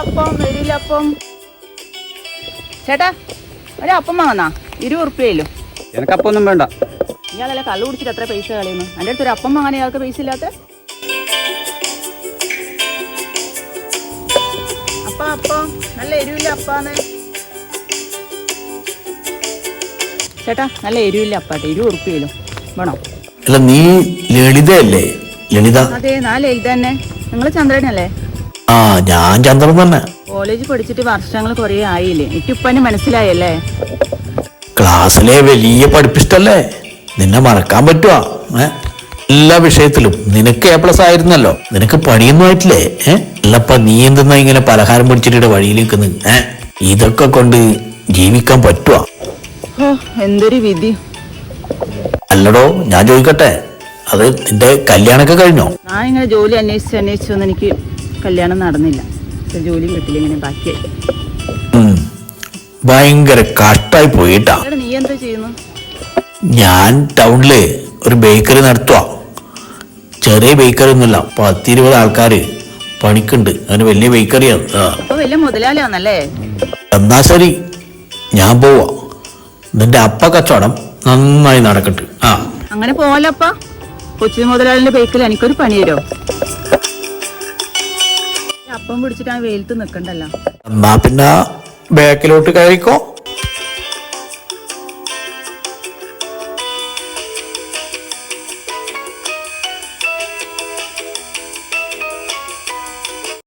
അപ്പം വരില്ലപ്പം. ചേട്ടാ ഒരപ്പം വാങ്ങുന്നാ 20 ഉറുപ്പ്യയിലും. എനക്കപ്പം ഒന്നും വേണ്ട. ഇയാളല്ലേ കള്ളു കുടിച്ചിട്ട് എത്ര പൈസ കളയുന്നു? എൻ്റെ അടുത്ത് ഒരു അപ്പം വാങ്ങാൻ ഇയാൾക്ക് പൈസ ഇല്ലാത്ത? അപ്പം നല്ല എരിവില്ല അപ്പാന്ന്. ചേട്ടാ നല്ല എരിവില്ല അപ്പാട്ടെ 20 ഉറുപ്പ്യയിലും വേണോ? അല്ല നീ ലളിതയല്ലേ? ലളിത? അതെ ഞാൻ ലളിത തന്നെ. നിങ്ങൾ ചന്ദ്രനല്ലേ? ആ ഞാൻ ചന്ദ്രൻ തന്നെ. കോളേജ് പഠിച്ചിട്ട് വർഷങ്ങൾ കുറേ ആയില്ലേ, എനിക്കിപ്പന്നെ മനസ്സിലായല്ലേ? ക്ലാസ്സിലെ വലിയ പഠിപ്പിസ്റ്റല്ലേ, നിന്നെ മറക്കാൻ പറ്റുവാ? എല്ലാ വിഷയത്തിലും നിനക്ക് A+ ആയിരുന്നല്ലോ. നിനക്ക് പണിയൊന്നും ആയിട്ടില്ലേ? അല്ലപ്പ നീ എന്തെന്നാ ഇങ്ങനെ പലഹാരം പിടിച്ചിട്ട് വഴിയിലേക്ക് ഇതൊക്കെ കൊണ്ട് ജീവിക്കാൻ പറ്റുവാ? എന്തൊരു വിധി. അല്ലടോ ഞാൻ ചോദിക്കട്ടെ, അത് നിന്റെ കല്യാണമൊക്കെ കഴിഞ്ഞോ? ഞാൻ ഇങ്ങനെ ജോലി അന്വേഷിച്ചൊന്നും എനിക്ക് കല്യാണം നടന്നില്ല. ജോലിയും കിട്ടില്ല, ഇങ്ങനെ ബാക്കിയായി. ഭയങ്കര കഷ്ടായി പോയിട്ടാ. നീ എന്താ ചെയ്യുന്നു? ഞാൻ ടൗണില് ഒരു ബേക്കറി നടത്തുക. ചെറിയ ബേക്കറി ഒന്നുമില്ല, 10-20 ആൾക്കാര് പണിക്കുണ്ട്. അങ്ങനെ വലിയ ബേക്കറിയാണ്. അപ്പൊ വലിയ മുതലാളിയാണല്ലേ? എന്നാ ശരി, ഞാൻ പോവാ. നിന്റെ അപ്പ കച്ചവടം നന്നായി നടക്കട്ടെ. അങ്ങനെ പോവല്ലപ്പ. കൊച്ചി മുതലാളിന്റെ ബേക്കിൽ എനിക്കൊരു പണി തരോ? അപ്പം പിടിച്ചിട്ട് ആ വെയിലത്ത് നിക്കണ്ടല്ലോ. എന്നാ പിന്നെ ബാക്കിലോട്ട് കഴിക്കോ.